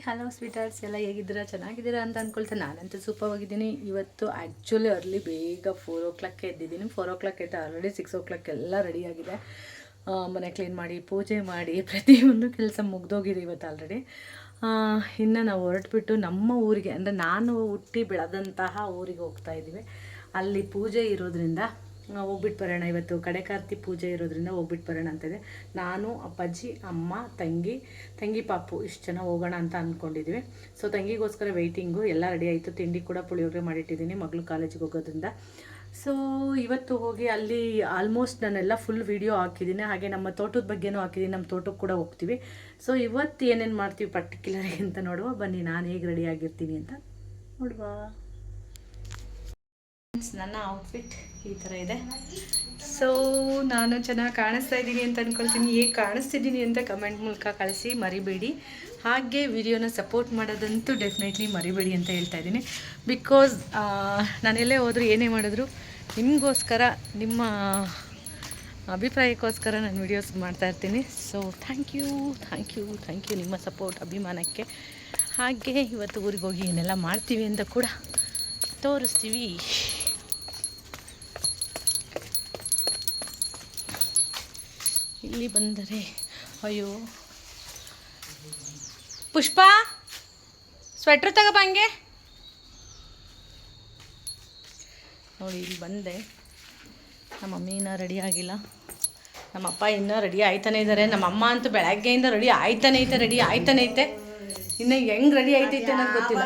Hello ಸ್ವೀಟರ್ಸ್ ಎಲ್ಲ ಹೇಗಿದ್ದೀರಾ? ಚೆನ್ನಾಗಿದ್ದೀರಾ ಅಂತ ಅಂದ್ಕೊಳ್ತೇನೆ. ನಾನಂತೂ ಸೂಪರ್ ಆಗಿದ್ದೀನಿ. ಇವತ್ತು ಆ್ಯಕ್ಚುಲಿ ಅರ್ಲಿ ಬೇಗ 4 o'clock ಎದ್ದಿದ್ದೀನಿ. 4 o'clock ಎದ್ದು ಆಲ್ರೆಡಿ 6 o'clock ಎಲ್ಲ ರೆಡಿಯಾಗಿದೆ. ಮನೆ ಕ್ಲೀನ್ ಮಾಡಿ ಪೂಜೆ ಮಾಡಿ ಪ್ರತಿಯೊಂದು ಕೆಲಸ ಮುಗ್ದೋಗಿದೆ ಇವತ್ತು ಆಲ್ರೆಡಿ. ಇನ್ನು ನಾವು ಹೊರಟ್ಬಿಟ್ಟು ನಮ್ಮ ಊರಿಗೆ, ಅಂದರೆ ನಾನು ಹುಟ್ಟಿ ಬೆಳೆದಂತಹ ಊರಿಗೆ ಹೋಗ್ತಾ ಇದ್ದೀವಿ. ಅಲ್ಲಿ ಪೂಜೆ ಇರೋದ್ರಿಂದ ಹೋಗ್ಬಿಟ್ಟು ಬರೋಣ. ಇವತ್ತು ಕಡೆಕಾರ್ತಿ ಪೂಜೆ ಇರೋದ್ರಿಂದ ಹೋಗ್ಬಿಟ್ಟು ಬರೋಣ ಅಂತಿದೆ. ನಾನು, ಅಪ್ಪಾಜಿ, ಅಮ್ಮ, ತಂಗಿ ಪಾಪು ಇಷ್ಟು ಜನ ಹೋಗೋಣ ಅಂತ ಅಂದ್ಕೊಂಡಿದ್ವಿ. ಸೊ ತಂಗಿಗೋಸ್ಕರ ವೆಯ್ಟಿಂಗು. ಎಲ್ಲ ರೆಡಿ ಆಯಿತು. ತಿಂಡಿ ಕೂಡ ಪುಳಿಯೋಗರೆ ಮಾಡಿಟ್ಟಿದ್ದೀನಿ, ಮಗಳು ಕಾಲೇಜಿಗೆ ಹೋಗೋದ್ರಿಂದ. ಸೊ ಇವತ್ತು ಹೋಗಿ ಅಲ್ಲಿ ಆಲ್ಮೋಸ್ಟ್ ನಾನೆಲ್ಲ ಫುಲ್ ವೀಡಿಯೋ ಹಾಕಿದ್ದೀನಿ. ಹಾಗೆ ನಮ್ಮ ತೋಟದ ಬಗ್ಗೆನೂ ಹಾಕಿದ್ದೀನಿ. ನಮ್ಮ ತೋಟಕ್ಕೆ ಕೂಡ ಹೋಗ್ತೀವಿ. ಸೊ ಇವತ್ತು ಏನೇನು ಮಾಡ್ತೀವಿ ಪರ್ಟಿಕ್ಯುಲರ್ ಅಂತ ನೋಡುವ ಬನ್ನಿ. ನಾನು ಹೇಗೆ ರೆಡಿ ಆಗಿರ್ತೀನಿ ಅಂತ ನೋಡುವ. ನನ್ನ ಔಟ್ಫಿಟ್ ಈ ಥರ ಇದೆ. ಸೊ ನಾನು ಚೆನ್ನಾಗಿ ಕಾಣಿಸ್ತಾ ಇದ್ದೀನಿ ಅಂತ ಅಂದ್ಕೊಳ್ತೀನಿ. ಹೇಗೆ ಕಾಣಿಸ್ತಿದ್ದೀನಿ ಅಂತ ಕಮೆಂಟ್ ಮೂಲಕ ಕಳಿಸಿ ಮರಿಬೇಡಿ. ಹಾಗೆ ವಿಡಿಯೋನ ಸಪೋರ್ಟ್ ಮಾಡೋದಂತೂ ಡೆಫಿನೆಟ್ಲಿ ಮರಿಬೇಡಿ ಅಂತ ಹೇಳ್ತಾ ಇದ್ದೀನಿ. ಬಿಕಾಸ್ ನಾನೆಲ್ಲೇ ಹೋದರೂ ಏನೇ ಮಾಡಿದ್ರು ನಿಮಗೋಸ್ಕರ, ನಿಮ್ಮ ಅಭಿಪ್ರಾಯಕ್ಕೋಸ್ಕರ ನಾನು ವೀಡಿಯೋಸ್ ಮಾಡ್ತಾಯಿರ್ತೀನಿ. ಸೊ ಥ್ಯಾಂಕ್ ಯು ನಿಮ್ಮ ಸಪೋರ್ಟ್, ಅಭಿಮಾನಕ್ಕೆ. ಹಾಗೆ ಇವತ್ತು ಊರಿಗೆ ಹೋಗಿ ಏನೆಲ್ಲ ಮಾಡ್ತೀವಿ ಅಂತ ಕೂಡ ತೋರಿಸ್ತೀವಿ. ಇಲ್ಲಿ ಬಂದರೆ ಅಯ್ಯೋ ಪುಷ್ಪ, ಸ್ವೆಟ್ರ್ ತಗೋಬಂಗೆ ನೋಡಿ. ಇಲ್ಲಿ ಬಂದೆ. ನಮ್ಮ ಮಮ್ಮಿ ಇನ್ನೂ ರೆಡಿ ಆಗಿಲ್ಲ, ನಮ್ಮಪ್ಪ ಇನ್ನೂ ರೆಡಿ ಆಯ್ತಾನೆ ಇದ್ದಾರೆ. ನಮ್ಮಮ್ಮ ಅಂತೂ ಬೆಳಗ್ಗೆಯಿಂದ ರೆಡಿ ಆಯ್ತಾನೆ ಐತೆ. ಇನ್ನು ಹೆಂಗೆ ರೆಡಿ ಆಯ್ತೈತೆ ನನಗೆ ಗೊತ್ತಿಲ್ಲ.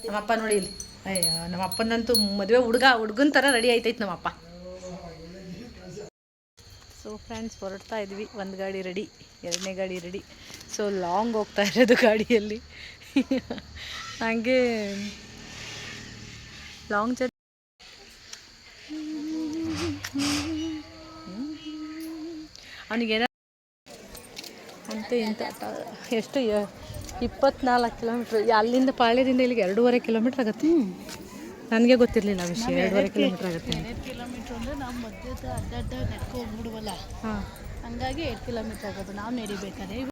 ನಮ್ಮಪ್ಪ ನೋಡಿ ಇಲ್ಲಿ, ಅಯ್ಯೋ ನಮ್ಮ ಅಪ್ಪನಂತೂ ಮದುವೆ ಹುಡುಗನ ಥರ ರೆಡಿ ಆಯ್ತೈತೆ ನಮ್ಮಪ್ಪ. ಸೊ ಫ್ರೆಂಡ್ಸ್, ಹೊರಡ್ತಾ ಇದ್ವಿ. ಒಂದು ಗಾಡಿ ರೆಡಿ, ಎರಡನೇ ಗಾಡಿ ರೆಡಿ. ಸೊ ಲಾಂಗ್ ಹೋಗ್ತಾ ಇರೋದು ಗಾಡಿಯಲ್ಲಿ. ಹಾಗೆ ಲಾಂಗ್ ಜರ್ನಿ ಅವನಿಗೇನ ಅಂತ ಇಂಥ ಎಷ್ಟು 24 ಕಿಲೋಮೀಟ್ರ್. ಅಲ್ಲಿಂದ ಪಾಳ್ಯದಿಂದ ಇಲ್ಲಿಗೆ 2.5 ಕಿಲೋಮೀಟ್ರ್ ಆಗುತ್ತೆ. ನನಗೆ ಗೊತ್ತಿರಲಿಲ್ಲ ಆ ವಿಷಯ. 2.5 ಕಿಲೋಮೀಟ್ರ್ ಆಗುತ್ತೆ. 2 ಕಿಲೋಮೀಟ್ರ್ ಅಂದರೆ ನಾವು ಮಧ್ಯದ ಅಡ್ಡ ನೆಟ್ಕೊ ಹೋಗ್ಬಿಡುವಲ್ಲ. ಹಾಂ, ಹಂಗಾಗಿ 2 ಕಿಲೋಮೀಟ್ರ್ ಆಗೋದು ನಾವು ನಡಿಬೇಕಾದ್ರೆ.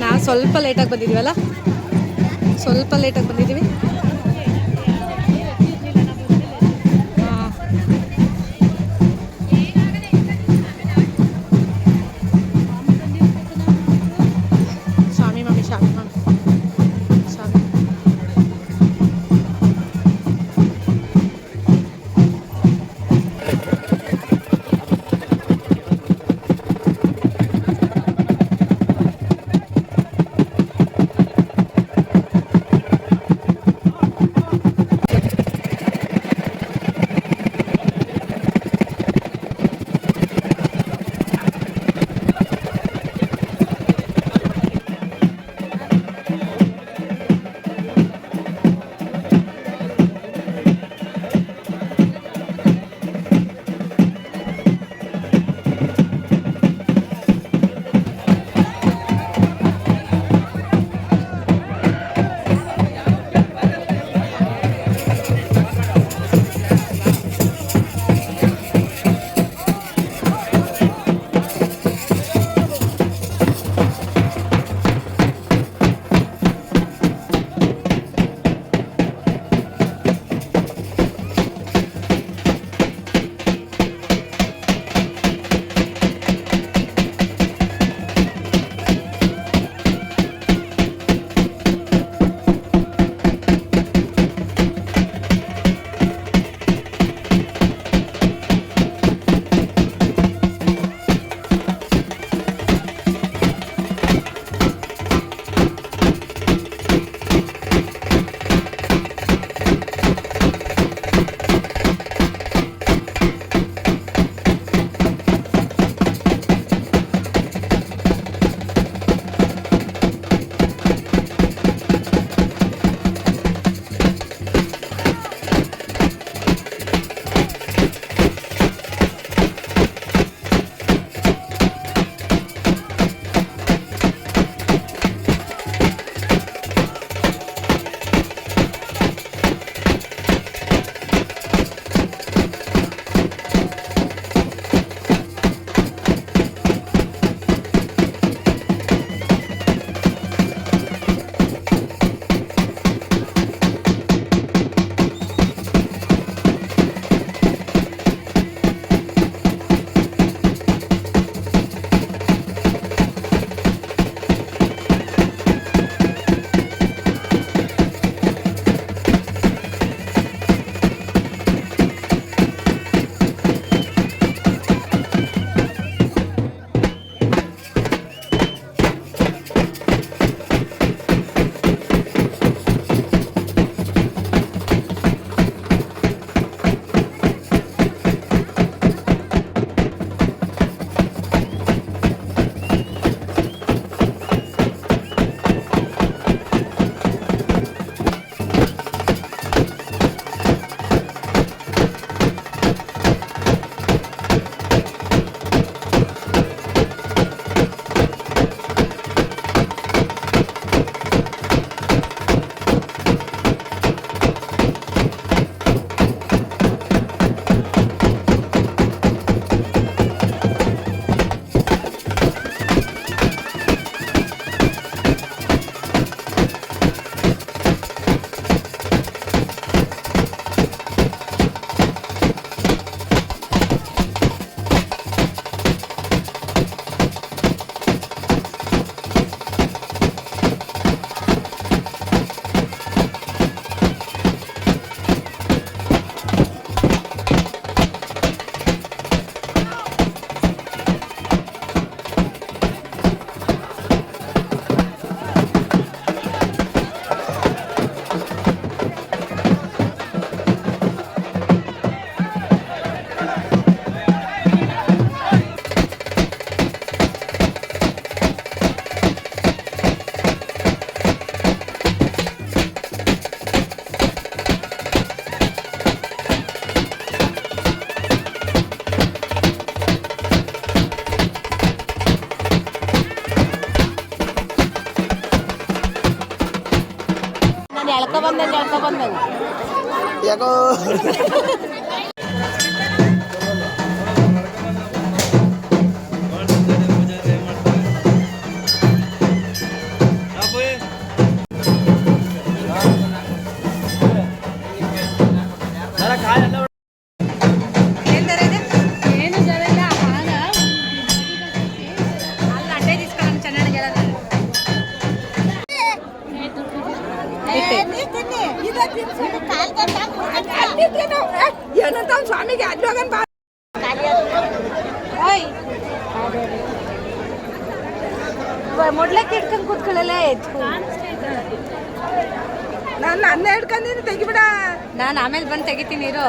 ನಾವು ಸ್ವಲ್ಪ ಲೇಟಾಗಿ ಬಂದಿದ್ದೀವಲ್ಲ, ಸ್ವಲ್ಪ ಲೇಟಾಗಿ ಬಂದಿದ್ದೀವಿ. ಯಾಕೋ ಏನು ಜರ ಇಲ್ಲ ಹಾಲ ಏನಂತ ಸ್ವಾಮಿಗೆ ಅಡ್ಡೋಗನ್ ಬಾ ಮೊಡ್ಲಕ್ಕೆ ಇಟ್ಕೊಂಡು ಕೂತ್ಕೊಳ್ಳಲ್ಲ ನಾನು ನನ್ನ ಹಿಡ್ಕೊಂಡಿನಿ ತೆಗಿಬಿಡ ನಾನು ಆಮೇಲೆ ಬಂದು ತೆಗಿತೀನಿ ಇರು.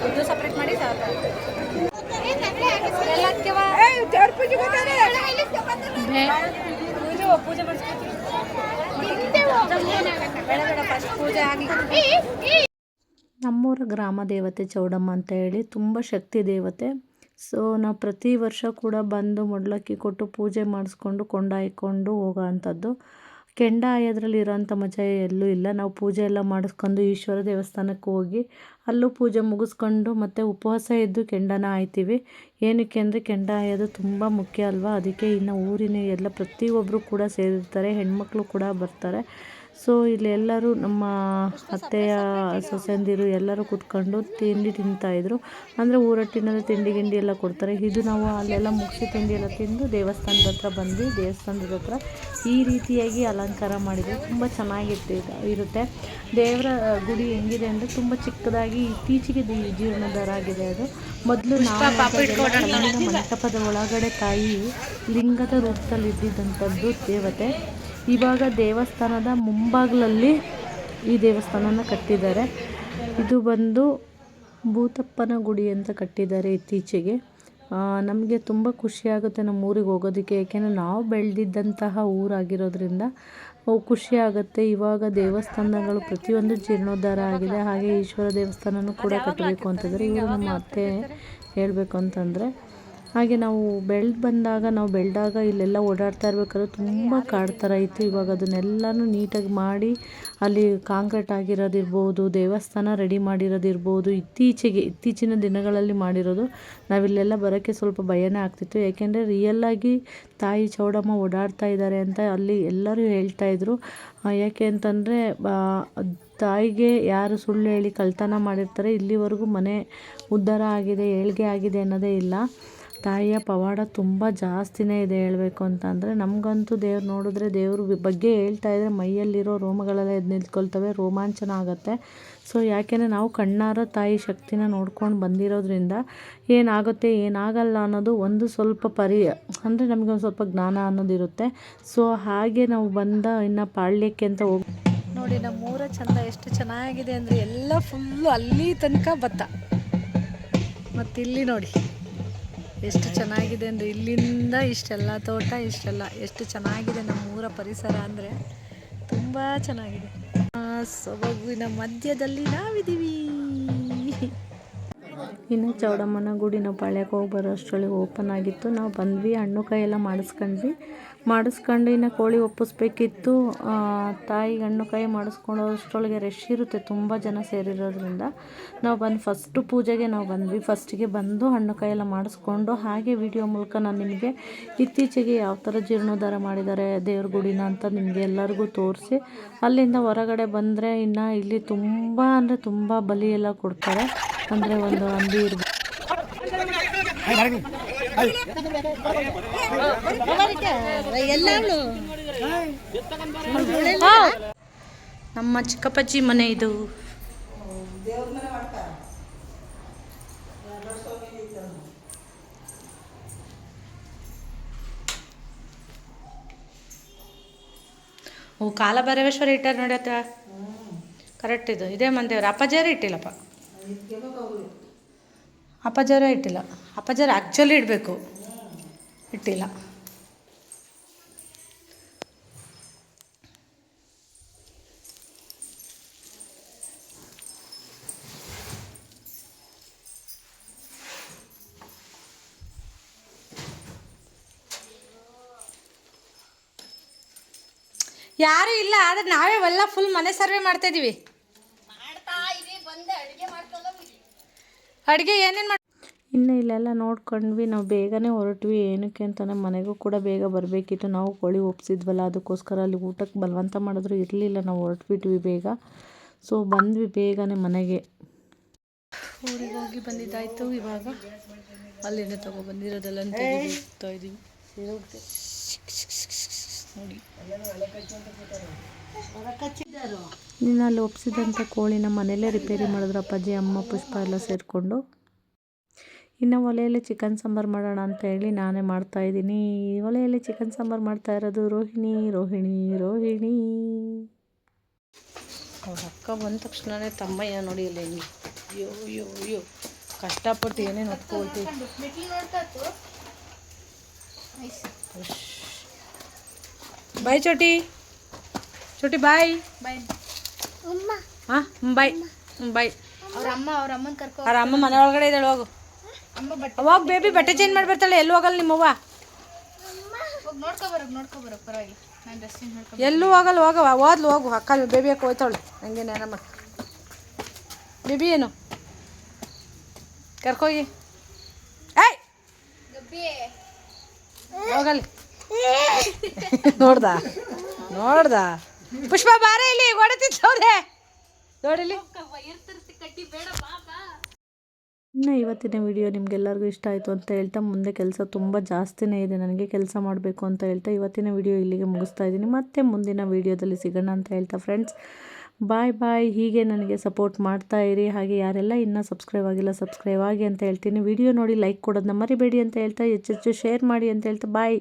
ಇದು ಸಪ್ರೇಟ್ ಮಾಡಿ ದೇವ್ರ ಪೂಜೆ ಗೊತ್ತಾನೆ ಪೂಜೆ ಮಾಡಿಸ್ಕೊತೀವಿ. ಬೇಡ ಫಸ್ಟ್ ಪೂಜೆ ಆಗಿ. ನಮ್ಮೂರ ಗ್ರಾಮ ದೇವತೆ ಚೌಡಮ್ಮ ಅಂತ ಹೇಳಿ ತುಂಬ ಶಕ್ತಿ ದೇವತೆ. ಸೊ ನಾವು ಪ್ರತಿ ವರ್ಷ ಕೂಡ ಬಂದು ಮೊಡ್ಲಕ್ಕಿ ಕೊಟ್ಟು ಪೂಜೆ ಮಾಡಿಸ್ಕೊಂಡು ಕೊಂಡಾಯ್ಕೊಂಡು ಹೋಗೋ ಅಂಥದ್ದು. ಕೆಂಡ ಆಯೋದ್ರಲ್ಲಿ ಇರೋಂಥ ಮಜಾ ಎಲ್ಲೂ ಇಲ್ಲ. ನಾವು ಪೂಜೆ ಎಲ್ಲ ಮಾಡಿಸ್ಕೊಂಡು ಈಶ್ವರ ದೇವಸ್ಥಾನಕ್ಕೆ ಹೋಗಿ ಅಲ್ಲೂ ಪೂಜೆ ಮುಗಿಸ್ಕೊಂಡು ಮತ್ತು ಉಪವಾಸ ಇದ್ದು ಕೆಂಡನ ಆಯ್ತೀವಿ. ಏನಕ್ಕೆ ಅಂದರೆ ಕೆಂಡ ಆಯೋದು ತುಂಬ ಮುಖ್ಯ ಅಲ್ವಾ, ಅದಕ್ಕೆ ಇನ್ನು ಊರಿನ ಎಲ್ಲ ಪ್ರತಿಯೊಬ್ಬರು ಕೂಡ ಸೇರಿರ್ತಾರೆ, ಹೆಣ್ಮಕ್ಳು ಕೂಡ ಬರ್ತಾರೆ. ಸೊ ಇಲ್ಲಿ ಎಲ್ಲರೂ ನಮ್ಮ ಅತ್ತೆಯ ಸೊಸೆಂದಿರು ಎಲ್ಲರೂ ಕೂತ್ಕೊಂಡು ತಿಂಡಿ ತಿಂತಾಯಿದ್ರು. ಅಂದರೆ ಊರಟ್ಟಿನಲ್ಲಿ ತಿಂಡಿ ಗಿಂಡಿ ಎಲ್ಲ ಕೊಡ್ತಾರೆ. ಇದು ನಾವು ಅಲ್ಲೆಲ್ಲ ಮುಗಿಸಿ ತಿಂಡಿ ಎಲ್ಲ ತಿಂದು ದೇವಸ್ಥಾನದ ಹತ್ರ ಬಂದು ದೇವಸ್ಥಾನದ ಹತ್ರ ಈ ರೀತಿಯಾಗಿ ಅಲಂಕಾರ ಮಾಡಿದರೆ ತುಂಬ ಚೆನ್ನಾಗಿರುತ್ತೆ. ದೇವರ ಗುಡಿ ಹೆಂಗಿದೆ ಅಂದರೆ ತುಂಬ ಚಿಕ್ಕದಾಗಿ ಇತ್ತೀಚೆಗೆ ಜೀರ್ಣೋದ್ಧಾರ ಆಗಿದೆ. ಅದು ಮೊದಲು ನಾವು ಮಂಟಪದ ಒಳಗಡೆ ತಾಯಿ ಲಿಂಗದ ರೂಪದಲ್ಲಿ ಇದ್ದಿದ್ದಂಥದ್ದು ದೇವತೆ. ಇವಾಗ ದೇವಸ್ಥಾನದ ಮುಂಭಾಗಲಲ್ಲಿ ಈ ದೇವಸ್ಥಾನನ ಕಟ್ಟಿದ್ದಾರೆ. ಇದು ಬಂದು ಭೂತಪ್ಪನ ಗುಡಿ ಅಂತ ಕಟ್ಟಿದ್ದಾರೆ ಇತ್ತೀಚೆಗೆ. ನಮಗೆ ತುಂಬ ಖುಷಿಯಾಗುತ್ತೆ ನಮ್ಮ ಊರಿಗೆ ಹೋಗೋದಕ್ಕೆ, ಏಕೆಂದರೆ ನಾವು ಬೆಳೆದಿದ್ದಂತಹ ಊರಾಗಿರೋದ್ರಿಂದ ಖುಷಿಯಾಗುತ್ತೆ. ಇವಾಗ ದೇವಸ್ಥಾನಗಳು ಪ್ರತಿಯೊಂದು ಜೀರ್ಣೋದ್ಧಾರ ಆಗಿದೆ. ಹಾಗೆ ಈಶ್ವರ ದೇವಸ್ಥಾನನೂ ಕೂಡ ಕಟ್ಟಬೇಕು ಅಂತಂದರೆ ಇವರು ನಮ್ಮ ಅತ್ತೆ ಹೇಳಬೇಕು ಅಂತಂದರೆ. ಹಾಗೆ ನಾವು ಬೆಳೆದಾಗ ಇಲ್ಲೆಲ್ಲ ಓಡಾಡ್ತಾ ಇರ್ಬೇಕಾದ್ರೆ ತುಂಬ ಕಾಡು ಥರ ಇತ್ತು. ಇವಾಗ ಅದನ್ನೆಲ್ಲನೂ ನೀಟಾಗಿ ಮಾಡಿ ಅಲ್ಲಿ ಕಾಂಕ್ರೀಟ್ ಆಗಿರೋದಿರ್ಬೋದು, ದೇವಸ್ಥಾನ ರೆಡಿ ಮಾಡಿರೋದಿರ್ಬೋದು, ಇತ್ತೀಚಿನ ದಿನಗಳಲ್ಲಿ ಮಾಡಿರೋದು. ನಾವಿಲ್ಲೆಲ್ಲ ಬರೋಕ್ಕೆ ಸ್ವಲ್ಪ ಭಯನೇ ಆಗ್ತಿತ್ತು, ಯಾಕೆಂದರೆ ರಿಯಲ್ಲಾಗಿ ತಾಯಿ ಚೌಡಮ್ಮ ಓಡಾಡ್ತಾ ಇದ್ದಾರೆ ಅಂತ ಅಲ್ಲಿ ಎಲ್ಲರೂ ಹೇಳ್ತಾಯಿದ್ರು. ಯಾಕೆ ಅಂತಂದರೆ ತಾಯಿಗೆ ಯಾರು ಸುಳ್ಳು ಹೇಳಿ ಕಳ್ತನ ಮಾಡಿರ್ತಾರೆ, ಇಲ್ಲಿವರೆಗೂ ಮನೆ ಉದ್ಧಾರ ಆಗಿದೆ, ಏಳ್ಗೆ ಆಗಿದೆ ಅನ್ನೋದೇ ಇಲ್ಲ. ತಾಯಿಯ ಪವಾಡ ತುಂಬ ಜಾಸ್ತಿನೇ ಇದೆ ಹೇಳಬೇಕು ಅಂತಂದರೆ. ನಮಗಂತೂ ದೇವ್ರು ನೋಡಿದ್ರೆ ದೇವ್ರ ಬಗ್ಗೆ ಹೇಳ್ತಾಯಿದ್ರೆ ಮೈಯಲ್ಲಿರೋ ರೋಮಗಳೆಲ್ಲ ಎದ್ದು ನಿಂತ್ಕೊಳ್ತವೆ, ರೋಮಾಂಚನ ಆಗುತ್ತೆ. ಸೊ ಯಾಕೆಂದರೆ ನಾವು ಕಣ್ಣಾರ ತಾಯಿ ಶಕ್ತಿನ ನೋಡ್ಕೊಂಡು ಬಂದಿರೋದ್ರಿಂದ ಏನಾಗುತ್ತೆ ಏನಾಗಲ್ಲ ಅನ್ನೋದು ಒಂದು ಸ್ವಲ್ಪ ಅಂದರೆ ನಮಗೆ ಒಂದು ಸ್ವಲ್ಪ ಜ್ಞಾನ ಅನ್ನೋದಿರುತ್ತೆ. ಸೊ ಹಾಗೆ ನಾವು ಇನ್ನು ಪಾಳ್ಯಕ್ಕೆ ಅಂತ ಹೋಗಿ ನೋಡಿ, ನಮ್ಮೂರ ಚಂದ ಎಷ್ಟು ಚೆನ್ನಾಗಿದೆ ಅಂದರೆ ಎಲ್ಲ ಫುಲ್ಲು ಅಲ್ಲಿ ತನಕ ಭತ್ತ. ಮತ್ತು ಇಲ್ಲಿ ನೋಡಿ ಎಷ್ಟು ಚೆನ್ನಾಗಿದೆ ಅಂದರೆ ಇಲ್ಲಿಂದ ಇಷ್ಟೆಲ್ಲ ತೋಟ, ಇಷ್ಟೆಲ್ಲ ಎಷ್ಟು ಚೆನ್ನಾಗಿದೆ ನಮ್ಮ ಊರ ಪರಿಸರ ಅಂದರೆ ತುಂಬ ಚೆನ್ನಾಗಿದೆ. ಸೊಬಗಿನ ಮಧ್ಯದಲ್ಲಿ ನಾವಿದ್ದೀವಿ. ಇನ್ನು ಚೌಡಮ್ಮನ ಗುಡಿ ನಾವು ಪಾಳ್ಯಕ್ಕೆ ಹೋಗಿ ಬರೋ ಅಷ್ಟರಲ್ಲಿ ಓಪನ್ ಆಗಿತ್ತು. ನಾವು ಬಂದ್ವಿ, ಹಣ್ಣು ಕಾಯಿ ಎಲ್ಲ ಮಾಡಿಸ್ಕೊಂಡು ಇನ್ನು ಕೋಳಿ ಒಪ್ಪಿಸ್ಬೇಕಿತ್ತು. ತಾಯಿಗೆ ಹಣ್ಣು ಕಾಯಿ ಮಾಡಿಸ್ಕೊಂಡು ಅಷ್ಟರೊಳಗೆ ರಶ್ ಇರುತ್ತೆ, ತುಂಬ ಜನ ಸೇರಿರೋದ್ರಿಂದ ನಾವು ಫಸ್ಟು ಪೂಜೆಗೆ ನಾವು ಬಂದ್ವಿ. ಫಸ್ಟಿಗೆ ಬಂದು ಹಣ್ಣು ಕಾಯಿ ಎಲ್ಲ ಮಾಡಿಸ್ಕೊಂಡು ಹಾಗೆ ವಿಡಿಯೋ ಮೂಲಕ ನಾನು ನಿಮಗೆ ಇತ್ತೀಚೆಗೆ ಯಾವ ಥರ ಜೀರ್ಣೋದ್ಧಾರ ಮಾಡಿದ್ದಾರೆ ದೇವ್ರ ಗುಡಿನ ಅಂತ ನಿಮಗೆ ಎಲ್ಲರಿಗೂ ತೋರಿಸಿ ಅಲ್ಲಿಂದ ಹೊರಗಡೆ ಬಂದರೆ ಇನ್ನು ಇಲ್ಲಿ ತುಂಬ ಅಂದರೆ ತುಂಬ ಬಲಿ ಎಲ್ಲ ಕೊಡ್ತಾರೆ. ಅಂದರೆ ಒಂದು ಹಂದಿ ಇರ್ಬೋದು, ನಮ್ಮ ಚಿಕ್ಕಪ್ಪಜ್ಜಿ ಮನೆ ಇದು. ಓ ಕಾಲಭೈರವೇಶ್ವರ ಇಟ್ಟಾರ ನೋಡ್ಯತ್ತ, ಕರೆಕ್ಟ್ ಇದು. ಇದೇ ಮಂದೇವ್ರ ಅಪ್ಪಾಜಾರ ಇಟ್ಟಿಲ್ಲಪ್ಪ, ಅಪ್ಪಾಜಾರ ಇಟ್ಟಿಲ್ಲ. ಅಪ್ಪಾಜಾರ ಆ್ಯಕ್ಚುಲಿ ಇಡಬೇಕು. ಇಟ್ಟಿಲ್ಲ. ಯಾರೂ ಇಲ್ಲ, ಆದರೆ ನಾವೇ ಎಲ್ಲ ಫುಲ್ ಮನೆ ಸರ್ವೆ ಮಾಡ್ತಾ ಇದ್ದೀವಿ. ಅಡುಗೆ ಏನೇನು ಮಾಡಿ ಇನ್ನು ಇಲ್ಲೆಲ್ಲ ನೋಡ್ಕೊಂಡ್ವಿ. ನಾವು ಬೇಗನೆ ಹೊರಟ್ವಿ. ಏನಕ್ಕೆ ಅಂತಂದರೆ ಮನೆಗೂ ಕೂಡ ಬೇಗ ಬರಬೇಕಿತ್ತು. ನಾವು ಕೋಳಿ ಒಪ್ಸಿದ್ವಲ್ಲ, ಅದಕ್ಕೋಸ್ಕರ ಅಲ್ಲಿ ಊಟಕ್ಕೆ ಬಲವಂತ ಮಾಡಿದ್ರು ಇರಲಿಲ್ಲ. ನಾವು ಹೊರಟ್ಬಿಟ್ವಿ ಬೇಗ. ಸೊ ಬಂದ್ವಿ ಬೇಗನೆ ಮನೆಗೆ. ಊರಿಗೆ ಹೋಗಿ ಬಂದಿದ್ದಾಯಿತು. ಇವಾಗ ಅಲ್ಲಿಂದ ತೊಗೊಬಂದಿರೋದೆಲ್ಲ ತೆಗಿತಾ ಇದ್ದೀವಿ. ನೋಡಿ, ಇನ್ನು ಅಲ್ಲಿ ಒಪ್ಸಿದಂಥ ಕೋಳಿನ ಮನೆಯಲ್ಲೇ ರಿಪೇರಿ ಮಾಡಿದ್ರು ಅಪ್ಪಾಜಿ, ಅಮ್ಮ, ಪುಷ್ಪ ಎಲ್ಲ ಸೇರಿಕೊಂಡು. ಇನ್ನು ಒಲೆಯಲ್ಲಿ ಚಿಕನ್ ಸಾಂಬಾರು ಮಾಡೋಣ ಅಂತ ಹೇಳಿ ನಾನೇ ಮಾಡ್ತಾಯಿದ್ದೀನಿ. ಒಲೆಯಲ್ಲಿ ಚಿಕನ್ ಸಾಂಬಾರು ಮಾಡ್ತಾ ಇರೋದು ರೋಹಿಣಿ. ಅವ್ರ ಅಕ್ಕ ಬಂದ ತಕ್ಷಣವೇ ತಮ್ಮಯ್ಯ ನೋಡಿ ಅಲ್ಲಿ ಹೆಂಗೆ ಅಯ್ಯೋ ಕಷ್ಟಪಟ್ಟು ಏನೇನು ಹೊತ್ಕೊಳ್ತೀವಿ. ಬಾಯ್ ಚೋಟಿ ಬಾಯ್. ಹಾಂ ಬಾಯ್. ಅವ್ರ ಅಮ್ಮನ ಕರ್ಕೊ. ಅವ್ರ ಅಮ್ಮ ಮನೆ ಒಳಗಡೆ ಇದ್ದಾಳೆ. ಹೋಗಿ ಬೇಬಿ ಬಟ್ಟೆ ಚೇಂಜ್ ಮಾಡಿ ಬರ್ತಾಳೆ. ಎಲ್ಲೂ ಹೋಗಲ್ಲ ನಿಮ್ಮವ್ವ. ನೋಡ್ಕೊಬರಕ್ ಪರವಾಗಿ. ನಾನು ಡ್ರೆಸ್ ಚೇಂಜ್ ಮಾಡ್ಕೊ. ಎಲ್ಲೂ ಹೋಗಲ್ಲ. ಹೋಗು ಅಕ್ಕ ಬೇಬಿ ಅಕ್ಕ ಹೋಯ್ತಾಳೆ. ಹಂಗೆ ನೇನಮ್ಮ ಬೇಬಿ ಏನು ಕರ್ಕೋಗಿ. ಏಯ್ ಹೋಗಲ್ಲಿ. ನೋಡ್ದ ಪುಷ್ಪ ಬಾರ ಇಲ್ಲಿ ಹೊಡೆತಿದ್ದವ್ರೆ ನೋಡಿಲಿ. ಇನ್ನು ಇವತ್ತಿನ ವಿಡಿಯೋ ನಿಮಗೆಲ್ಲರಿಗೂ ಇಷ್ಟ ಆಯಿತು ಅಂತ ಹೇಳ್ತಾ, ಮುಂದೆ ಕೆಲಸ ತುಂಬ ಜಾಸ್ತಿನೇ ಇದೆ ನನಗೆ, ಕೆಲಸ ಮಾಡಬೇಕು ಅಂತ ಹೇಳ್ತಾ ಇವತ್ತಿನ ವಿಡಿಯೋ ಇಲ್ಲಿಗೆ ಮುಗಿಸ್ತಾ ಇದ್ದೀನಿ. ಮತ್ತೆ ಮುಂದಿನ ವಿಡಿಯೋದಲ್ಲಿ ಸಿಗೋಣ ಅಂತ ಹೇಳ್ತಾ ಫ್ರೆಂಡ್ಸ್, ಬಾಯ್. ಹೀಗೆ ನನಗೆ ಸಪೋರ್ಟ್ ಮಾಡ್ತಾ ಇರಿ. ಹಾಗೆ ಯಾರೆಲ್ಲ ಇನ್ನೂ ಸಬ್ಸ್ಕ್ರೈಬ್ ಆಗಿಲ್ಲ ಸಬ್ಸ್ಕ್ರೈಬ್ ಆಗಿ ಅಂತ ಹೇಳ್ತೀನಿ. ವಿಡಿಯೋ ನೋಡಿ ಲೈಕ್ ಕೊಡೋದನ್ನ ಮರಿಬೇಡಿ ಅಂತ ಹೇಳ್ತಾ, ಹೆಚ್ಚೆಚ್ಚು ಶೇರ್ ಮಾಡಿ ಅಂತ ಹೇಳ್ತಾ ಬಾಯ್.